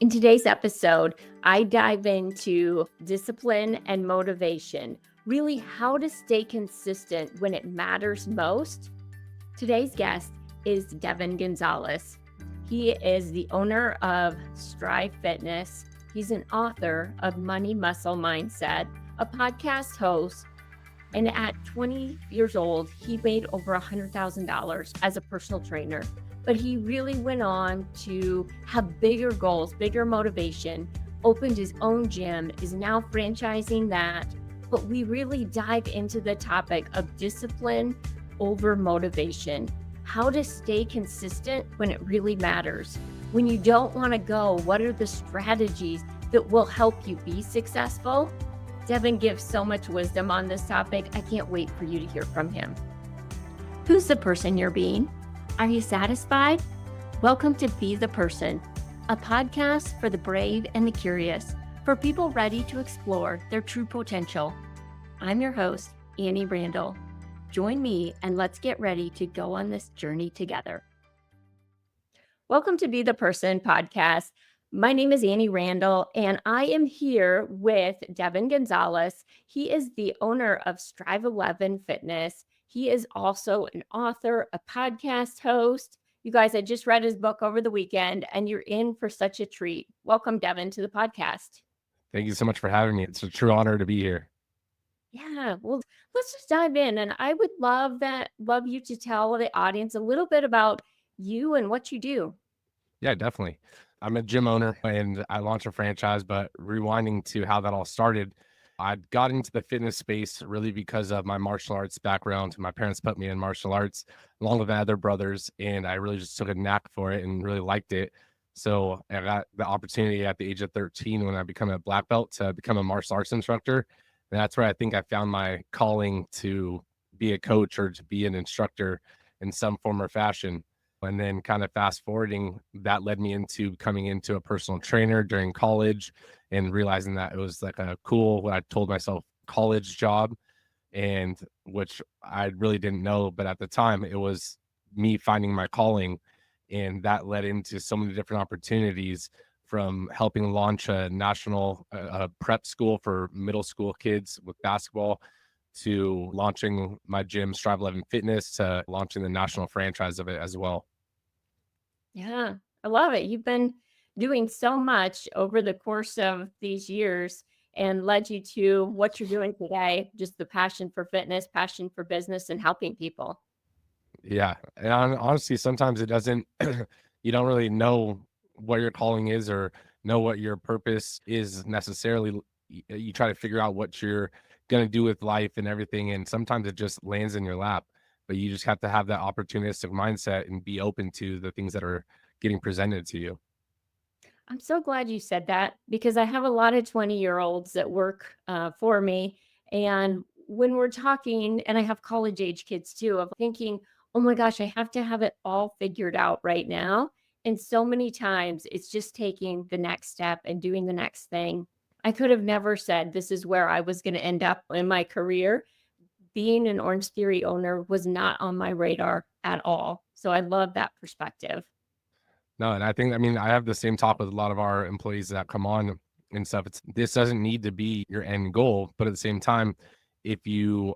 In today's episode, I dive into discipline and motivation, really how to stay consistent when it matters most. Today's guest is Devan Gonzalez. He is the owner of Strive Fitness. He's an author of Money Muscle Mindset, a podcast host, and at 20 years old, he made over $100,000 as a personal trainer. But he really went on to have bigger goals, bigger motivation, opened his own gym, is now franchising that. But we really dive into the topic of discipline over motivation, how to stay consistent when it really matters. When you don't want to go, what are the strategies that will help you be successful? Devin gives so much wisdom on this topic. I can't wait for you to hear from him. Who's the person you're being? Are you satisfied? Welcome to Be the Person, a podcast for the brave and the curious, for people ready to explore their true potential. I'm your host, Annie Randall. Join me and let's get ready to go on this journey together. Welcome to Be the Person podcast. My name is Annie Randall, and I am here with Devan Gonzales. He is the owner of Strive 11 Fitness. He is also an author, a podcast host. You guys, I just read his book over the weekend, and you're in for such a treat. Welcome, Devin, to the podcast. Thank you so much for having me. It's a true honor to be here. Yeah, well, let's just dive in. And I would love you to tell the audience a little bit about you and what you do. Yeah, definitely. I'm a gym owner and I launched a franchise, but rewinding to how that all started, I got into the fitness space really because of my martial arts background. My parents put me in martial arts along with my other brothers, and I really just took a knack for it and really liked it. So I got the opportunity at the age of 13 when I became a black belt to become a martial arts instructor. And that's where I think I found my calling to be a coach or to be an instructor in some form or fashion. And then kind of fast forwarding, that led me into coming into a personal trainer during college and realizing that it was like a cool, what I told myself, college job, and which I really didn't know. But at the time, it was me finding my calling. And that led into so many different opportunities, from helping launch a national prep school for middle school kids with basketball, to launching my gym, Strive 11 Fitness, to launching the national franchise of it as well. Yeah, I love it. You've been doing so much over the course of these years and led you to what you're doing today, just the passion for fitness, passion for business, and helping people. Yeah. And honestly, sometimes it doesn't, you don't really know what your calling is or know what your purpose is necessarily. You try to figure out what you're going to do with life and everything. And sometimes it just lands in your lap, but you just have to have that opportunistic mindset and be open to the things that are getting presented to you. I'm so glad you said that because I have a lot of 20-year-olds that work for me. And when we're talking, and I have college age kids too, of thinking, oh my gosh, I have to have it all figured out right now. And so many times it's just taking the next step and doing the next thing. I could have never said this is where I was going to end up in my career. Being an Orange Theory owner was not on my radar at all. So I love that perspective. No, and I think, I mean, I have the same talk with a lot of our employees that come on and stuff. This doesn't need to be your end goal, but at the same time, if you're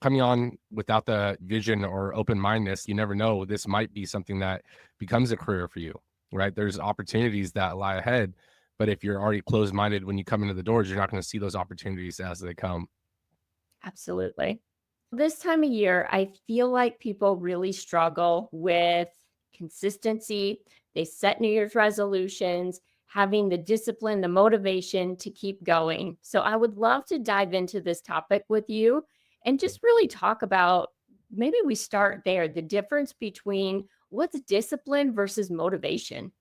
coming on without the vision or open mindedness, you never know. This might be something that becomes a career for you, right? There's opportunities that lie ahead, but if you're already closed minded when you come into the doors, you're not going to see those opportunities as they come. Absolutely. This time of year, I feel like people really struggle with consistency. They set New Year's resolutions, having the discipline, the motivation to keep going. So I would love to dive into this topic with you and just really talk about, maybe we start there, the difference between what's discipline versus motivation.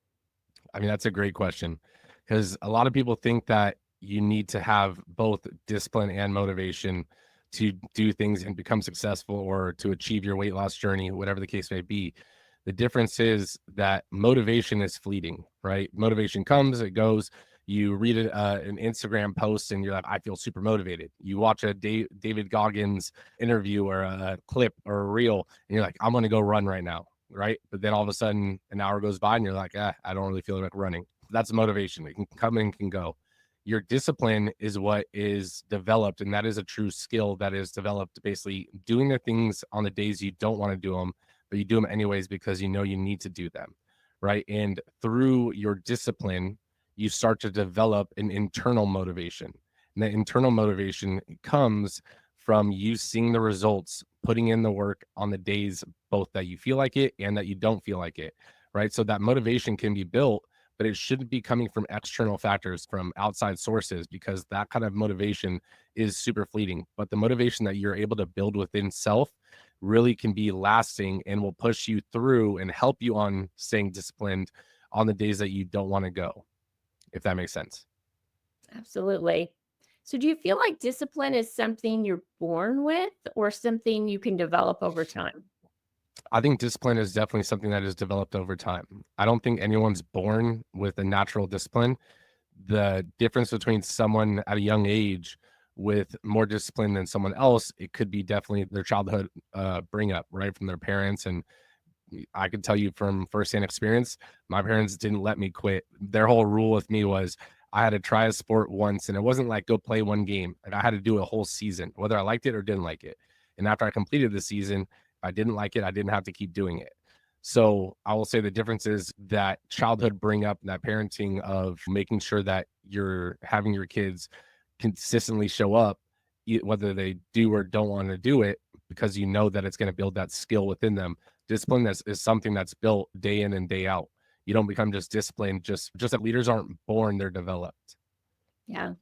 I mean, that's a great question, because a lot of people think that you need to have both discipline and motivation to do things and become successful or to achieve your weight loss journey, whatever the case may be. The difference is that motivation is fleeting, right? Motivation comes, it goes. You read an Instagram post and you're like, I feel super motivated. You watch a David Goggins interview or a clip or a reel, and you're like, I'm going to go run right now, right? But then all of a sudden, an hour goes by and you're like, I don't really feel like running. That's motivation. It can come and can go. Your discipline is what is developed, and that is a true skill that is developed basically doing the things on the days you don't want to do them, but you do them anyways because you know you need to do them, right? And through your discipline, you start to develop an internal motivation. And that internal motivation comes from you seeing the results, putting in the work on the days both that you feel like it and that you don't feel like it, right? So that motivation can be built, but it shouldn't be coming from external factors, from outside sources, because that kind of motivation is super fleeting. But the motivation that you're able to build within self really can be lasting and will push you through and help you on staying disciplined on the days that you don't want to go, if that makes sense. Absolutely. So, do you feel like discipline is something you're born with or something you can develop over time? I think discipline is definitely something that is developed over time. I don't think anyone's born with a natural discipline. The difference between someone at a young age with more discipline than someone else, it could be definitely their childhood bring up, right, from their parents. And I can tell you from firsthand experience, my parents didn't let me quit. Their whole rule with me was I had to try a sport once, and it wasn't like go play one game. Like I had to do a whole season, whether I liked it or didn't like it. And after I completed the season, if I didn't like it, I didn't have to keep doing it. So I will say the difference is that childhood bring up that parenting of making sure that you're having your kids consistently show up, whether they do or don't want to do it, because you know that it's going to build that skill within them. Discipline is something that's built day in and day out. You don't become just disciplined, just that leaders aren't born, they're developed. Yeah.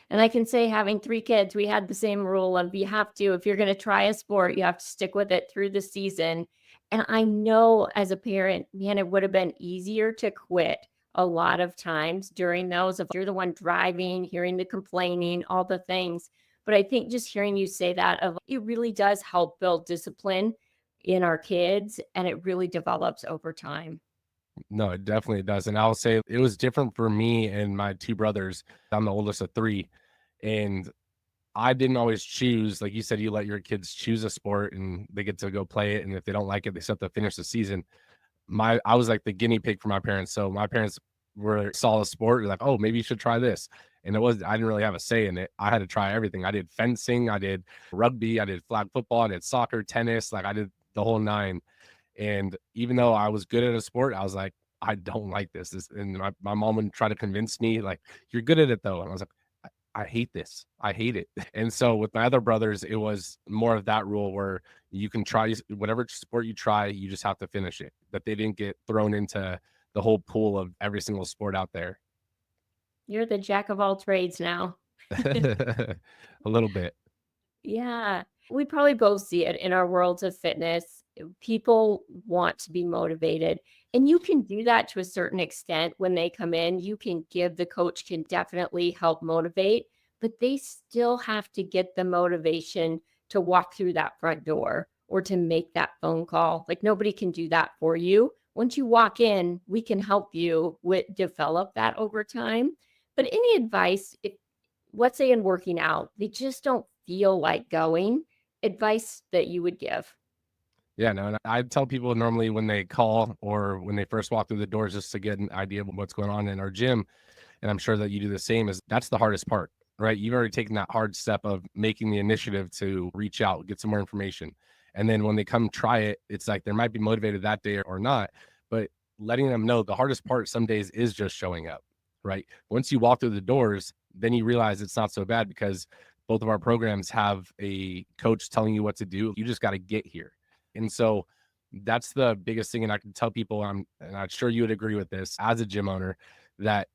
And I can say having 3 kids, we had the same rule of you have to if you're gonna try a sport, you have to stick with it through the season. And I know as a parent, man, it would have been easier to quit a lot of times during those of you're the one driving, hearing the complaining, all the things. But I think just hearing you say that of it really does help build discipline in our kids, and it really develops over time. No, it definitely does. And I'll say it was different for me and my two brothers. I'm the oldest of three. And I didn't always choose, like you said, you let your kids choose a sport and they get to go play it. And if they don't like it, they still have to finish the season. I was like the guinea pig for my parents. So my parents saw a sport, like, oh, maybe you should try this. And I didn't really have a say in it. I had to try everything. I did fencing, I did rugby, I did flag football, I did soccer, tennis, like I did the whole nine. And even though I was good at a sport, I was like, I don't like this. And my mom would try to convince me, like, you're good at it though. And I was like, I hate this. I hate it. And so with my other brothers, it was more of that rule where you can try whatever sport you try, you just have to finish it. That they didn't get thrown into the whole pool of every single sport out there. You're the jack of all trades now. A little bit. Yeah. We probably both see it in our worlds of fitness. People want to be motivated, and you can do that to a certain extent when they come in. You can give the coach can definitely help motivate, but they still have to get the motivation to walk through that front door or to make that phone call. Like nobody can do that for you. Once you walk in, we can help you with develop that over time. But any advice if let's say in working out, they just don't feel like going, advice that you would give? Yeah, no, and I tell people normally when they call or when they first walk through the doors just to get an idea of what's going on in our gym, and I'm sure that you do the same, is that's the hardest part, right? You've already taken that hard step of making the initiative to reach out, get some more information. And then when they come try it, it's like they might be motivated that day or not, but letting them know the hardest part some days is just showing up, right? Once you walk through the doors, then you realize it's not so bad because both of our programs have a coach telling you what to do. You just got to get here. And so that's the biggest thing. And I can tell people, and I'm sure you would agree with this as a gym owner, that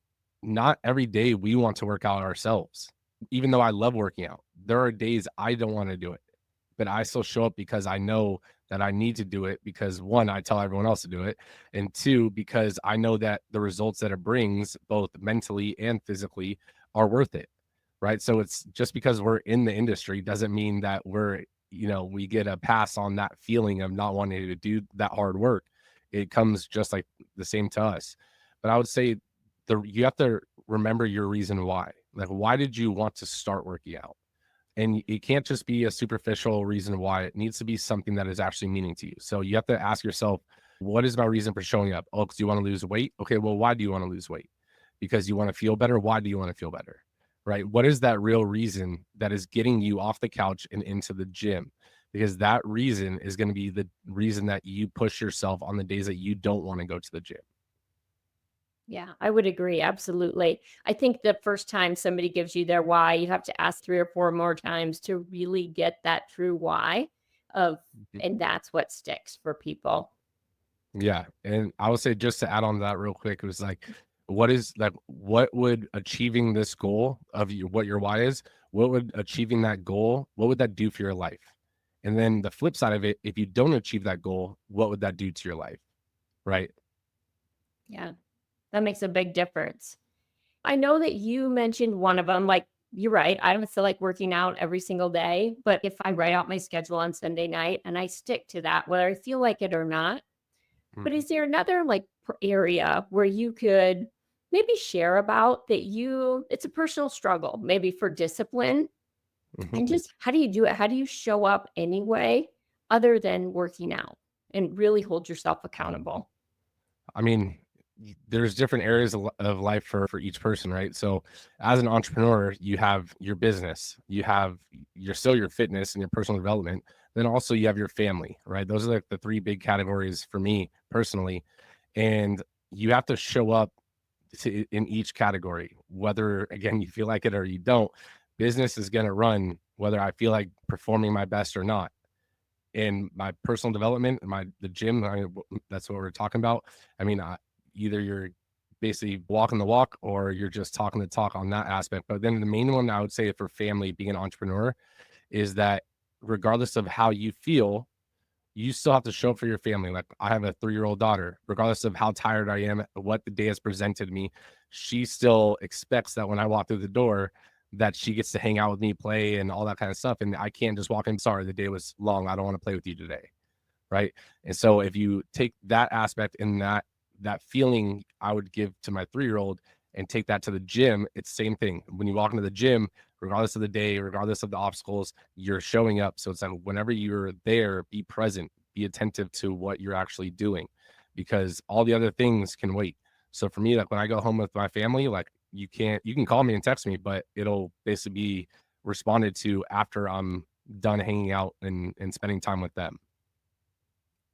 not every day we want to work out ourselves. Even though I love working out, there are days I don't want to do it, but I still show up because I know that I need to do it because one, I tell everyone else to do it. And two, because I know that the results that it brings, both mentally and physically, are worth it. Right. So it's just because we're in the industry doesn't mean that we get a pass on that feeling of not wanting to do that hard work. It comes just like the same to us. But I would say you have to remember your reason why. Like, why did you want to start working out? And it can't just be a superficial reason why. It needs to be something that is actually meaning to you. So you have to ask yourself, what is my reason for showing up? Oh, because you want to lose weight. Okay, well, why do you want to lose weight? because you want to feel better. Why do you want to feel better? Right? What is that real reason that is getting you off the couch and into the gym? Because that reason is going to be the reason that you push yourself on the days that you don't want to go to the gym. Yeah, I would agree. Absolutely. I think the first time somebody gives you their why, you have to ask 3 or 4 more times to really get that true why of, Mhm. and that's what sticks for people. Yeah. And I would say, just to add on to that real quick, it was like, what would achieving this goal of what your why is, what would achieving that goal, what would that do for your life? And then the flip side of it, if you don't achieve that goal, what would that do to your life? Right. Yeah, that makes a big difference. I know that you mentioned one of them. Like, you're right. I don't feel like working out every single day, but if I write out my schedule on Sunday night and I stick to that, whether I feel like it or not. But is there another like area where you could maybe share about that it's a personal struggle, maybe for discipline, Mhm. and just how do you do it? How do you show up anyway, other than working out and really hold yourself accountable? I mean, there's different areas of life for each person, right? So, as an entrepreneur, you have your business, you have your fitness and your personal development. Then also you have your family, right? Those are like the three big categories for me personally, and you have to show up in each category, whether again you feel like it or you don't. Business is going to run whether I feel like performing my best or not. In my personal development, the gym, that's what we're talking about. I mean, either you're basically walking the walk or you're just talking the talk on that aspect. But then the main one I would say for family, being an entrepreneur, is that regardless of how you feel, you still have to show up for your family. Like, I have a 3-year-old daughter. Regardless of how tired I am, what the day has presented me, she still expects that when I walk through the door, that she gets to hang out with me, play, and all that kind of stuff. And I can't just walk in. Sorry, the day was long. I don't want to play with you today. Right. And so if you take that aspect and that feeling I would give to my 3-year-old and take that to the gym, it's the same thing. When you walk into the gym, regardless of the day, regardless of the obstacles, you're showing up. So it's like, whenever you're there, be present, be attentive to what you're actually doing, because all the other things can wait. So for me, like when I go home with my family, like, you can call me and text me, but it'll basically be responded to after I'm done hanging out and spending time with them.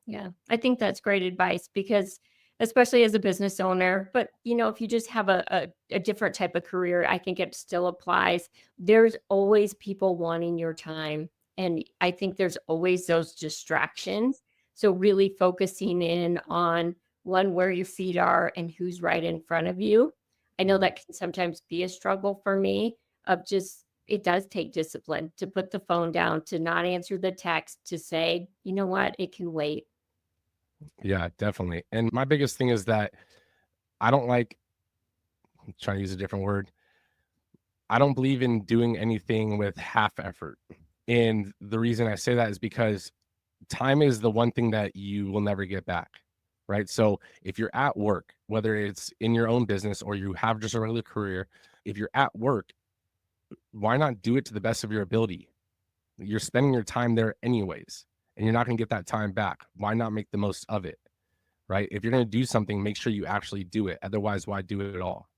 Yeah, I think that's great advice because especially as a business owner, but if you just have a different type of career, I think it still applies. There's always people wanting your time. And I think there's always those distractions. So really focusing in on one, where your feet are and who's right in front of you. I know that can sometimes be a struggle for me of just it does take discipline to put the phone down, to not answer the text, to say, you know what, it can wait. Yeah, definitely. And my biggest thing is that I don't like, I'm trying to use a different word. I don't believe in doing anything with half effort. And the reason I say that is because time is the one thing that you will never get back. Right. So if you're at work, whether it's in your own business or you have just a regular career, if you're at work, why not do it to the best of your ability? You're spending your time there anyways, and you're not going to get that time back. Why not make the most of it? Right. If you're going to do something, make sure you actually do it. Otherwise, why do it at all?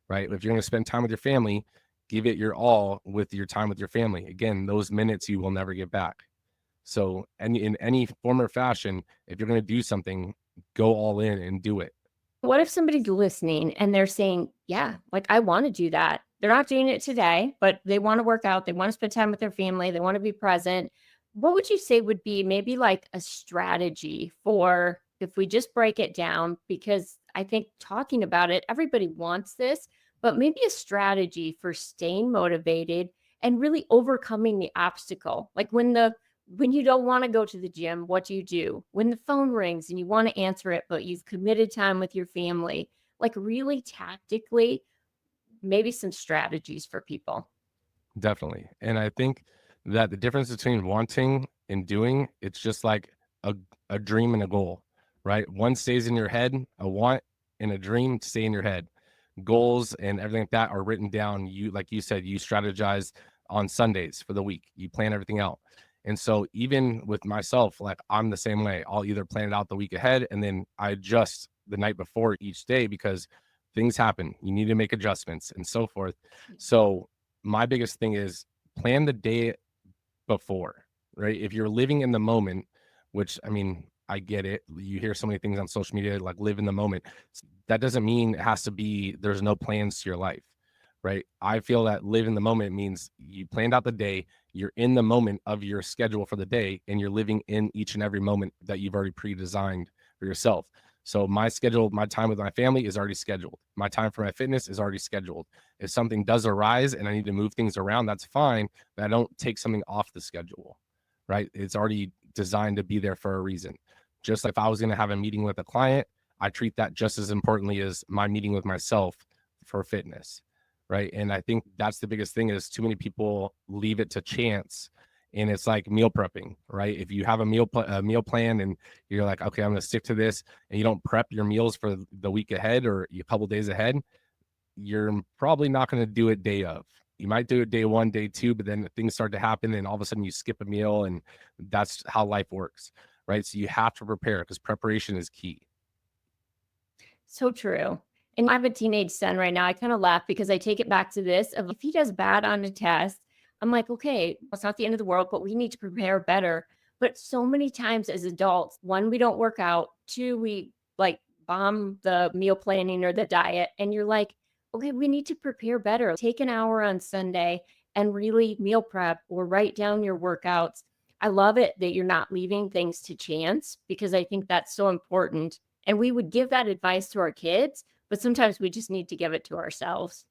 Right. If you're going to spend time with your family, give it your all with your time with your family. Again, those minutes you will never get back. So, in any form or fashion, if you're going to do something, go all in and do it. What if somebody's listening and they're saying, "Yeah, like I want to do that." They're not doing it today, but they want to work out, they want to spend time with their family, they want to be present. What would you say would be maybe like a strategy for if we just break it down? Because I think talking about it, everybody wants this, but maybe a strategy for staying motivated and really overcoming the obstacle. Like when you don't want to go to the gym, what do you do? When the phone rings and you want to answer it, but you've committed time with your family, like really tactically, maybe some strategies for people. Definitely. And I think that the difference between wanting and doing, it's just like a, a dream and a goal, right? One stays in your head, a want and a dream stay in your head. Goals and everything like that are written down. You, like you said, you strategize on Sundays for the week, you plan everything out. And so, even with myself, like I'm the same way. I'll either plan it out the week ahead and then I adjust the night before each day, because things happen. You need to make adjustments and so forth. So my biggest thing is plan the day before, right? If you're living in the moment, which I mean, I get it. You hear so many things on social media like live in the moment. That doesn't mean it has to be there's no plans to your life, right? I feel that live in the moment means you planned out the day, you're in the moment of your schedule for the day, and you're living in each and every moment that you've already pre-designed for yourself. So my schedule, my time with my family is already scheduled. My time for my fitness is already scheduled. If something does arise and I need to move things around, that's fine. But I don't take something off the schedule, right? It's already designed to be there for a reason. Just like if I was going to have a meeting with a client, I treat that just as importantly as my meeting with myself for fitness, right? And I think that's the biggest thing is too many people leave it to chance, and it's like meal prepping, right? If you have a meal plan and you're like, okay, I'm going to stick to this, and you don't prep your meals for the week ahead or a couple days ahead, you're probably not going to do it day of. You might do it day one, day two, but then things start to happen and all of a sudden you skip a meal, and that's how life works, right? So you have to prepare because preparation is key. So true. And I have a teenage son right now. I kind of laugh because I take it back to this of if he does bad on a test, I'm like, okay, it's not the end of the world, but we need to prepare better. But so many times as adults, one, we don't work out, two, we like bomb the meal planning or the diet. And you're like, okay, we need to prepare better. Take an hour on Sunday and really meal prep or write down your workouts. I love it that you're not leaving things to chance because I think that's so important and we would give that advice to our kids, but sometimes we just need to give it to ourselves.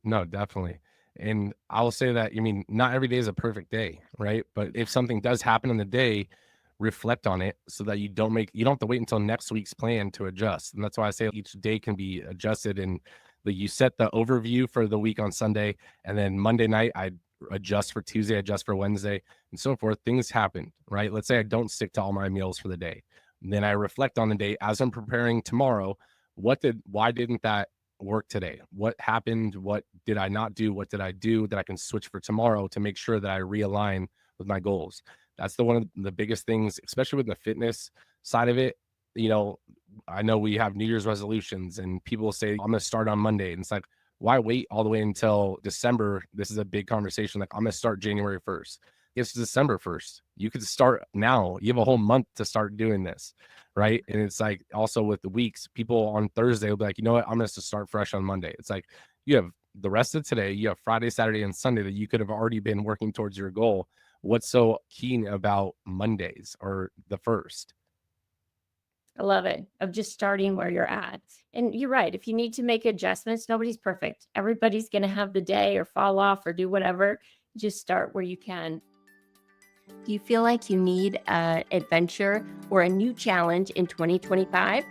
No, definitely. And I'll say that, I mean, not every day is a perfect day, right? But if something does happen in the day, reflect on it so that you don't have to wait until next week's plan to adjust. And that's why I say each day can be adjusted, and you set the overview for the week on Sunday, and then Monday night I adjust for Tuesday, adjust for Wednesday, and so forth. Things happen, right? Let's say I don't stick to all my meals for the day. Then I reflect on the day as I'm preparing tomorrow. Why didn't that work today? What happened? What did I not do? What did I do that I can switch for tomorrow to make sure that I realign with my goals? That's one of the biggest things, especially with the fitness side of it. You know, I know we have New Year's resolutions and people say, I'm going to start on Monday. And it's like, why wait all the way until December? This is a big conversation. Like, I'm going to start January 1st. It's December 1st. You could start now. You have a whole month to start doing this, right? And it's like also with the weeks, people on Thursday will be like, you know what? I'm going to start fresh on Monday. It's like you have the rest of today, you have Friday, Saturday, and Sunday that you could have already been working towards your goal. What's so keen about Mondays or the first? I love it of just starting where you're at. And you're right. If you need to make adjustments, nobody's perfect. Everybody's going to have the day or fall off or do whatever. Just start where you can. Do you feel like you need an adventure or a new challenge in 2025?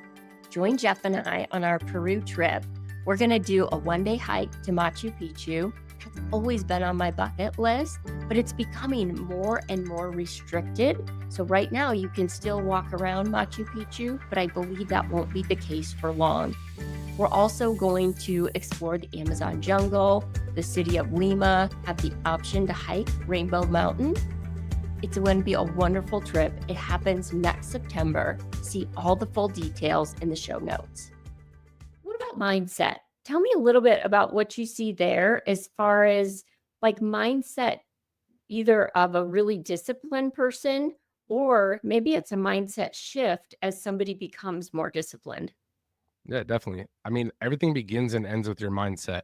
Join Jeff and I on our Peru trip. We're going to do a one-day hike to Machu Picchu. It's always been on my bucket list, but it's becoming more and more restricted. So right now you can still walk around Machu Picchu, but I believe that won't be the case for long. We're also going to explore the Amazon jungle, the city of Lima, have the option to hike Rainbow Mountain. It's going to be a wonderful trip. It happens next September. See all the full details in the show notes. What about mindset? Tell me a little bit about what you see there as far as like mindset, either of a really disciplined person or maybe it's a mindset shift as somebody becomes more disciplined. Yeah, definitely. I mean, everything begins and ends with your mindset.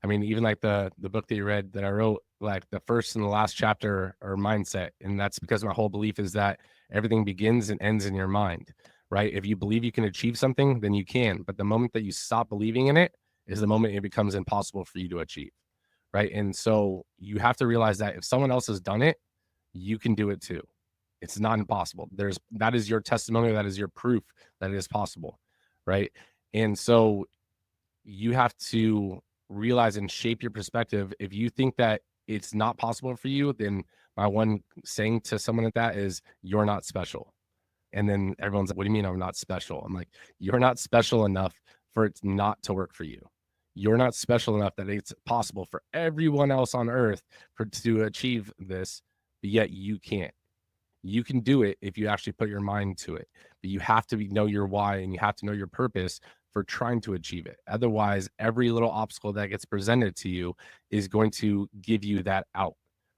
I mean, even like the book that you read that I wrote, like the first and the last chapter are mindset. And that's because my whole belief is that everything begins and ends in your mind, right? If you believe you can achieve something, then you can. But the moment that you stop believing in it is the moment it becomes impossible for you to achieve, right? And so you have to realize that if someone else has done it, you can do it too. It's not impossible. That is your testimony, that is your proof that it is possible, right? And so you have to realize and shape your perspective. If you think that it's not possible for you, then my one saying to someone like that is, you're not special. And then everyone's like, what do you mean I'm not special? I'm like, you're not special enough for it not to work for you. You're not special enough that it's possible for everyone else on earth to achieve this, but yet you can't. You can do it if you actually put your mind to it. But you have to know your why and you have to know your purpose for trying to achieve it. Otherwise, every little obstacle that gets presented to you is going to give you that out.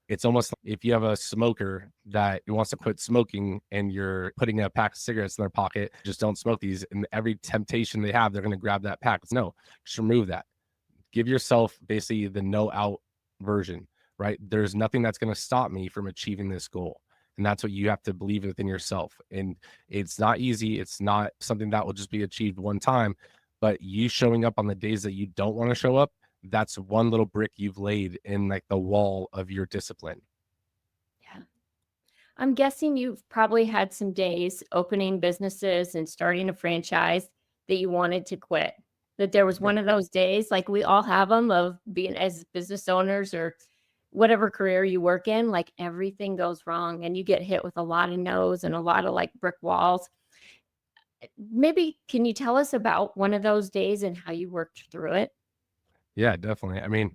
It's almost like if you have a smoker that wants to quit smoking and you're putting a pack of cigarettes in their pocket, just don't smoke these. And every temptation they have, they're going to grab that pack. No, just remove that. Give yourself basically the no out version, right? There's nothing that's going to stop me from achieving this goal. And that's what you have to believe within yourself. And it's not easy. It's not something that will just be achieved one time, but you showing up on the days that you don't want to show up, that's one little brick you've laid in like the wall of your discipline. Yeah. I'm guessing you've probably had some days opening businesses and starting a franchise that you wanted to quit. That there was one of those days, like we all have them, of being as business owners or whatever career you work in, like everything goes wrong and you get hit with a lot of no's and a lot of like brick walls. Maybe can you tell us about one of those days and how you worked through it? Yeah, definitely. I mean,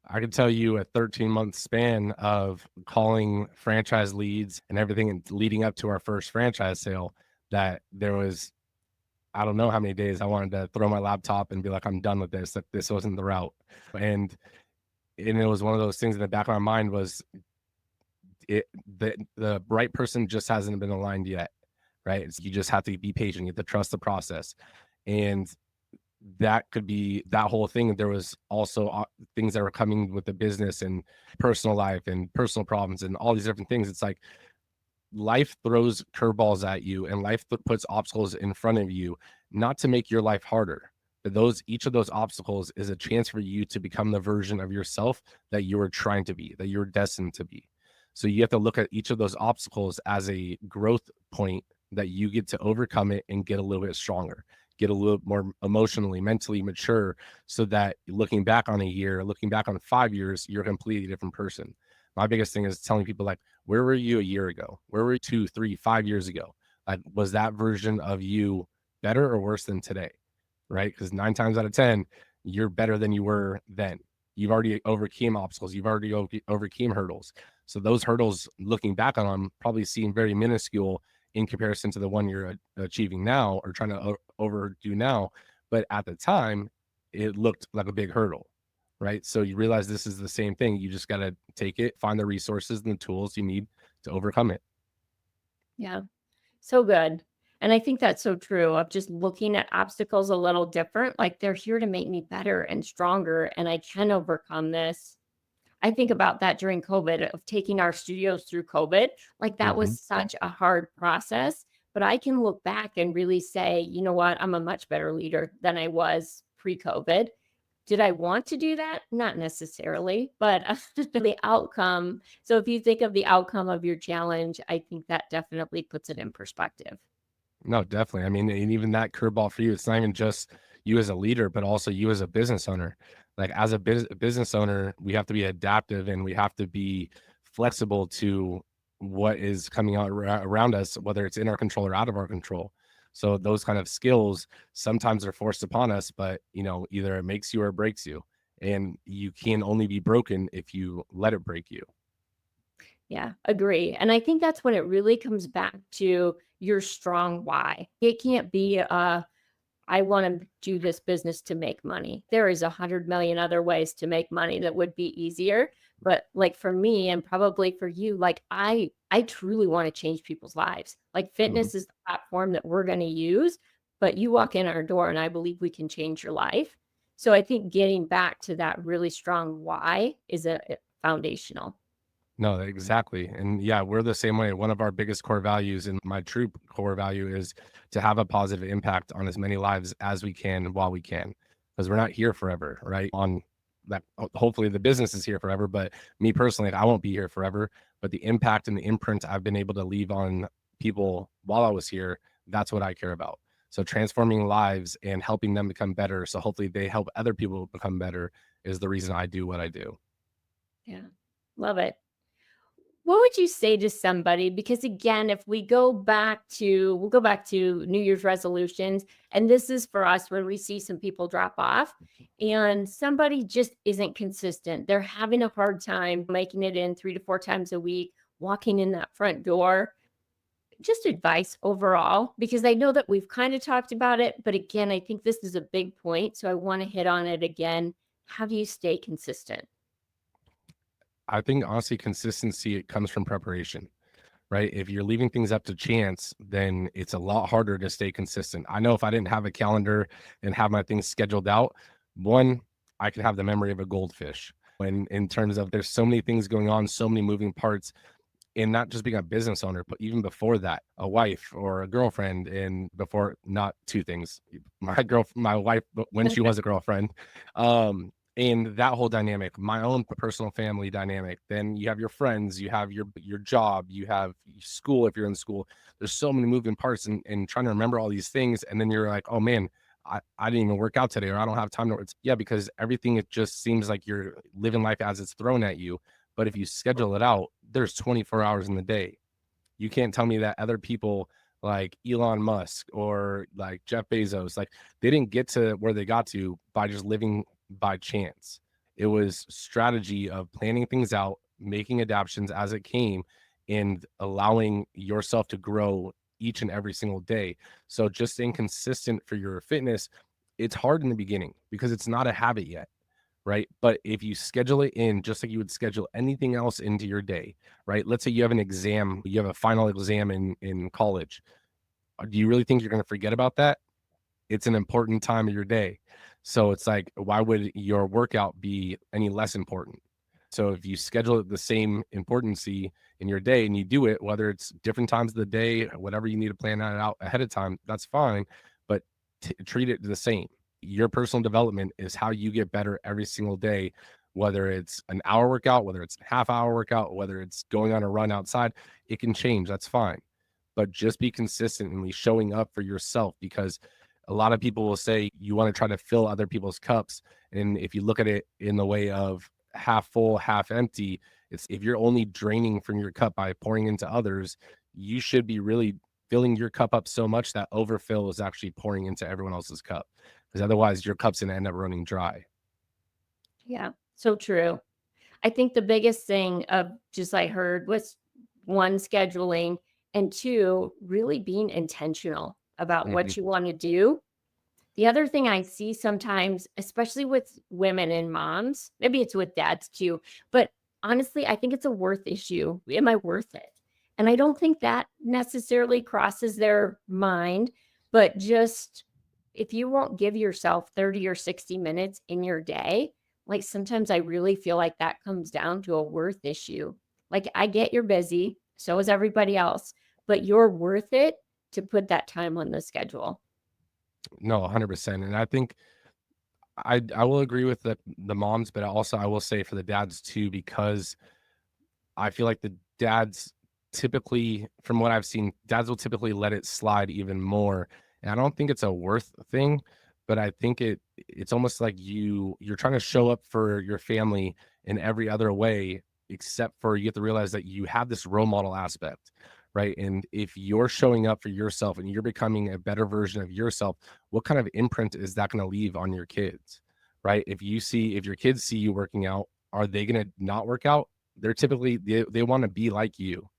I can tell you a 13-month span of calling franchise leads and everything and leading up to our first franchise sale that there was, I don't know how many days I wanted to throw my laptop and be like, I'm done with this, that this wasn't the route. And it was one of those things in the back of my mind was it the right person just hasn't been aligned yet. Right. You just have to be patient. You have to trust the process. And that could be that whole thing. There was also things that were coming with the business and personal life and personal problems and all these different things. It's like life throws curveballs at you and life puts obstacles in front of you, not to make your life harder. But those each of those obstacles is a chance for you to become the version of yourself that you were trying to be, that you're destined to be. So you have to look at each of those obstacles as a growth point that you get to overcome it and get a little bit stronger, get a little more emotionally, mentally mature, so that looking back on a year, looking back on 5 years, you're a completely different person. My biggest thing is telling people like, where were you a year ago? Where were you 2, 3, 5 years ago? Like, was that version of you better or worse than today? Right? Because 9 times out of 10, you're better than you were then. You've already overcame obstacles. You've already overcame hurdles. So those hurdles, looking back on them, probably seem very minuscule in comparison to the one you're achieving now or trying to overdo now. But at the time, it looked like a big hurdle, right? So you realize this is the same thing. You just got to take it, find the resources and the tools you need to overcome it. Yeah. So good. And I think that's so true of just looking at obstacles a little different. Like they're here to make me better and stronger, and I can overcome this. I think about that during COVID of taking our studios through COVID. Like that Hmm. was such a hard process, but I can look back and really say, you know what? I'm a much better leader than I was pre COVID. Did I want to do that? Not necessarily, but the outcome. So if you think of the outcome of your challenge, I think that definitely puts it in perspective. No, definitely. I mean, and even that curveball for you, it's not even just you as a leader, but also you as a business owner. Like as a business owner, we have to be adaptive and we have to be flexible to what is coming out around us, whether it's in our control or out of our control. So those kind of skills sometimes are forced upon us, but either it makes you or it breaks you. And you can only be broken if you let it break you. Yeah, agree. And I think that's when it really comes back to your strong why. It can't be I want to do this business to make money. There is 100 million other ways to make money that would be easier. But like for me and probably for you, like I truly want to change people's lives. Like Mhm. fitness is the platform that we're going to use, but you walk in our door and I believe we can change your life. So I think getting back to that really strong why is a foundational. No, exactly. And yeah, we're the same way. One of our biggest core values and my true core value is to have a positive impact on as many lives as we can while we can. Because we're not here forever, right? On that, hopefully the business is here forever, but me personally, I won't be here forever. But the impact and the imprint I've been able to leave on people while I was here, that's what I care about. So transforming lives and helping them become better. So hopefully they help other people become better is the reason I do what I do. Yeah. Love it. What would you say to somebody? Because again, if we'll go back to New Year's resolutions, and this is for us when we see some people drop off and somebody just isn't consistent. They're having a hard time making it in 3 to 4 times a week, walking in that front door. just advice overall, because I know that we've kind of talked about it, but again, I think this is a big point. So I want to hit on it again. How do you stay consistent? I think honestly, consistency it comes from preparation, right? If you're leaving things up to chance, then it's a lot harder to stay consistent. I know if I didn't have a calendar and have my things scheduled out, one, I could have the memory of a goldfish. When in terms of there's so many things going on, so many moving parts, and not just being a business owner, but even before that, a wife or a girlfriend, and before not two things, my wife, but when she was a girlfriend, and that whole dynamic, my own personal family dynamic. Then you have your friends, you have your job, you have school if you're in school. There's so many moving parts, and trying to remember all these things, and then you're like, oh man. I didn't even work out today, or I don't have time to. It's, yeah, because everything it just seems like you're living life as it's thrown at you, but if you schedule it out, there's 24 hours in the day. You can't tell me that other people like Elon Musk or like Jeff Bezos, like they didn't get to where they got to by just living by chance. It was strategy of planning things out, making adaptations as it came, and allowing yourself to grow each and every single day. So just staying consistent for your fitness, it's hard in the beginning because it's not a habit yet, right? But if you schedule it in just like you would schedule anything else into your day, right? Let's say you have an exam, you have a final exam in college. Do you really think you're going to forget about that? It's an important time of your day. So it's like, why would your workout be any less important? So if you schedule it the same importancy in your day and you do it, whether it's different times of the day, whatever you need to plan that out ahead of time, that's fine. But treat it the same. Your personal development is how you get better every single day, whether it's an hour workout, whether it's a half hour workout, whether it's going on a run outside, it can change. That's fine. But just be consistently showing up for yourself, because a lot of people will say you want to try to fill other people's cups. And if you look at it in the way of half full, half empty, it's if you're only draining from your cup by pouring into others, you should be really filling your cup up so much that overfill is actually pouring into everyone else's cup. Because otherwise your cup's gonna end up running dry. Yeah, so true. I think the biggest thing of just I heard was one, scheduling, and two, really being intentional about Mhm. what you want to do. The other thing I see sometimes, especially with women and moms, maybe it's with dads too, but honestly, I think it's a worth issue. Am I worth it? And I don't think that necessarily crosses their mind, but just if you won't give yourself 30 or 60 minutes in your day, like sometimes I really feel like that comes down to a worth issue. Like I get you're busy, so is everybody else, but you're worth it to put that time on the schedule. No, 100%. And I think I will agree with the moms, but also I will say for the dads too, because I feel like the dads typically, from what I've seen, dads will typically let it slide even more. And I don't think it's a worth thing, but I think it's almost like you're trying to show up for your family in every other way, except for you have to realize that you have this role model aspect, right? And if you're showing up for yourself and you're becoming a better version of yourself, what kind of imprint is that going to leave on your kids? Right? If your kids see you working out, are they going to not work out? They're typically they want to be like you,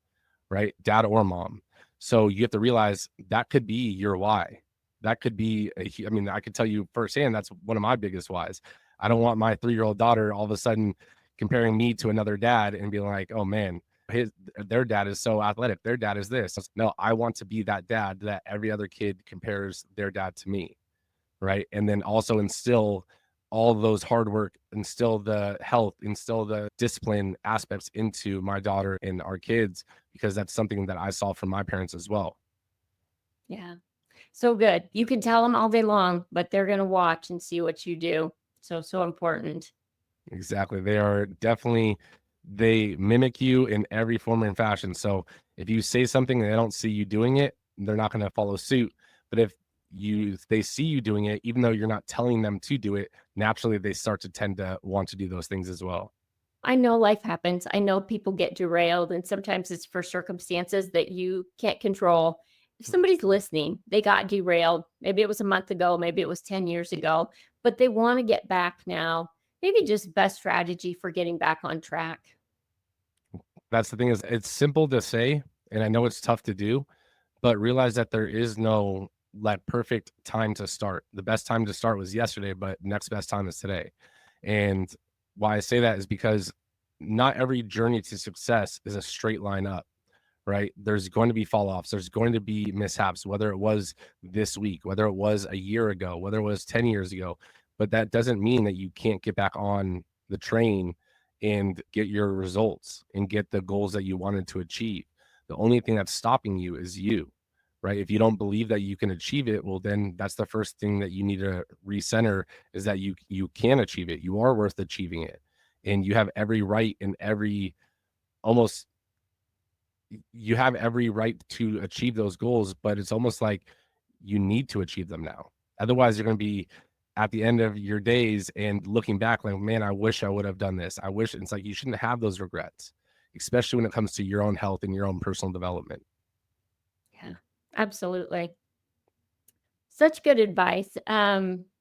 right? Dad or mom. So you have to realize that could be your why. That could be I mean, I could tell you firsthand that's one of my biggest whys. I don't want my 3-year-old daughter all of a sudden comparing me to another dad and being like, oh man, their dad is so athletic, their dad is this. No, I want to be that dad that every other kid compares their dad to me, right? And then also instill all those hard work, instill the health, instill the discipline aspects into my daughter and our kids, because that's something that I saw from my parents as well. Yeah. So good. You can tell them all day long, but they're gonna watch and see what you do. So, so important. Exactly. They are definitely they mimic you in every form and fashion. So if you say something and they don't see you doing it, they're not going to follow suit. But if they see you doing it, even though you're not telling them to do it, naturally they start to tend to want to do those things as well. I know life happens. I know people get derailed, and sometimes it's for circumstances that you can't control. If somebody's listening, they got derailed. Maybe it was a month ago, maybe it was 10 years ago, but they want to get back now. Maybe just best strategy for getting back on track. That's the thing is it's simple to say, and I know it's tough to do, but realize that there is no like perfect time to start. The best time to start was yesterday, but next best time is today. And why I say that is because not every journey to success is a straight line up, right? There's going to be fall offs, there's going to be mishaps, whether it was this week, whether it was a year ago, whether it was 10 years ago. But that doesn't mean that you can't get back on the train and get your results and get the goals that you wanted to achieve. The only thing that's stopping you is you, right? If you don't believe that you can achieve it, well, then that's the first thing that you need to recenter, is that you can achieve it. You are worth achieving it. And you have every right and every almost you have every right to achieve those goals, but it's almost like you need to achieve them now. Otherwise, you're going to be at the end of your days and looking back like, man, I wish I would have done this. I wish. It's like you shouldn't have those regrets, especially when it comes to your own health and your own personal development. Yeah, absolutely. Such good advice.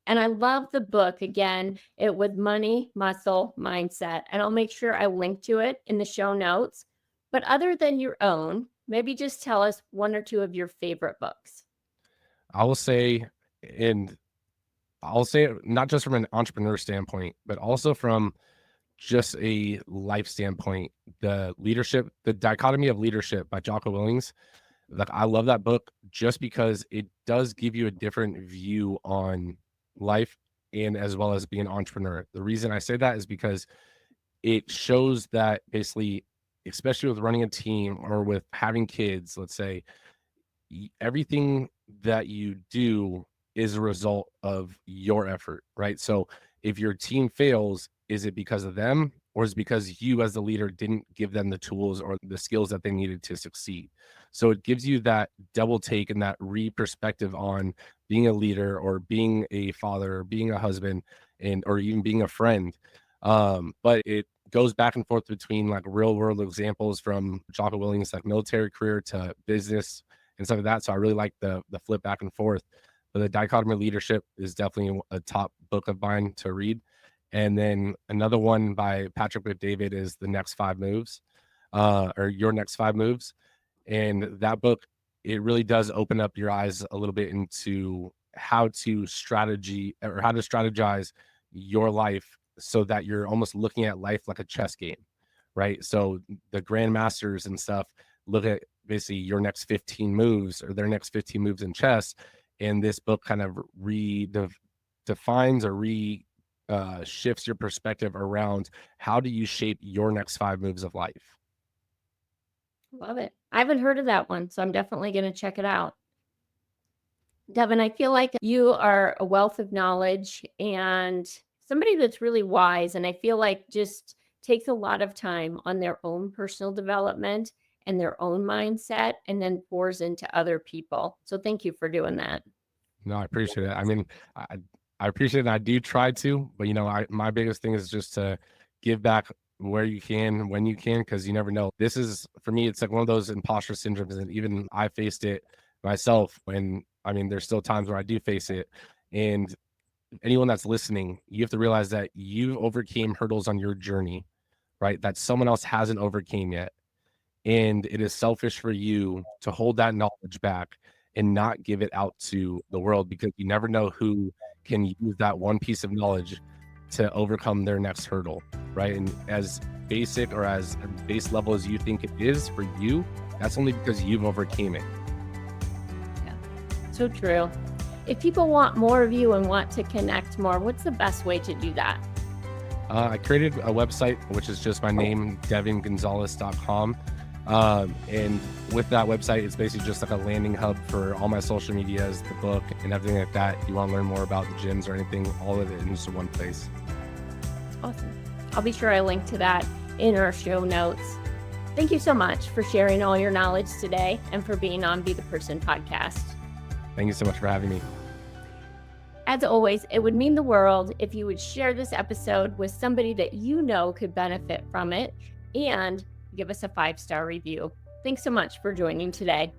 And I love the book again, it with money, muscle, mindset. And I'll make sure I link to it in the show notes. But other than your own, maybe just tell us one or two of your favorite books. I will say, and I'll say it not just from an entrepreneur standpoint, but also from just a life standpoint. The Dichotomy of Leadership by Jocko Willings. Like, I love that book just because it does give you a different view on life and as well as being an entrepreneur. The reason I say that is because it shows that basically, especially with running a team or with having kids, let's say, everything that you do is a result of your effort, right? So if your team fails, is it because of them, or is it because you as the leader didn't give them the tools or the skills that they needed to succeed? So it gives you that double take and that perspective on being a leader or being a father or being a husband and or even being a friend. But it goes back and forth between like real world examples from Jocko Willings, like military career to business and stuff like that. So I really like the flip back and forth. But the Dichotomy of Leadership is definitely a top book of mine to read. And then another one by Patrick with David is The Next Five Moves, or Your Next Five Moves. And that book, it really does open up your eyes a little bit into how to strategize your life so that you're almost looking at life like a chess game, right? So the grandmasters and stuff look at basically your next 15 moves or their next 15 moves in chess. And this book kind of defines or shifts your perspective around how do you shape your next 5 moves of life. Love it. I haven't heard of that one, so I'm definitely going to check it out. Devin, I feel like you are a wealth of knowledge and somebody that's really wise. And I feel like just takes a lot of time on their own personal development and their own mindset and then pours into other people. So thank you for doing that. No, I appreciate it. I mean, I appreciate it. I do try to, but my biggest thing is just to give back where you can, when you can, because you never know. This is for me, it's like one of those imposter syndromes, and even I faced it myself. When I mean, there's still times where I do face it, and anyone that's listening, you have to realize that you overcame hurdles on your journey, right? That someone else hasn't overcame yet, and it is selfish for you to hold that knowledge back and not give it out to the world, because you never know who can use that one piece of knowledge to overcome their next hurdle, right? And as basic or as base level as you think it is for you, that's only because you've overcame it. Yeah, so true. If people want more of you and want to connect more, what's the best way to do that? I created a website, which is just my name, DevanGonzales.com. And with that website, it's basically just like a landing hub for all my social medias, the book, and everything like that. If you want to learn more about the gyms or anything, all of it in just one place. Awesome. I'll be sure I link to that in our show notes. Thank you so much for sharing all your knowledge today and for being on Be the Person podcast. Thank you so much for having me. As always, it would mean the world if you would share this episode with somebody that you know could benefit from it and give us a 5-star review. Thanks so much for joining today.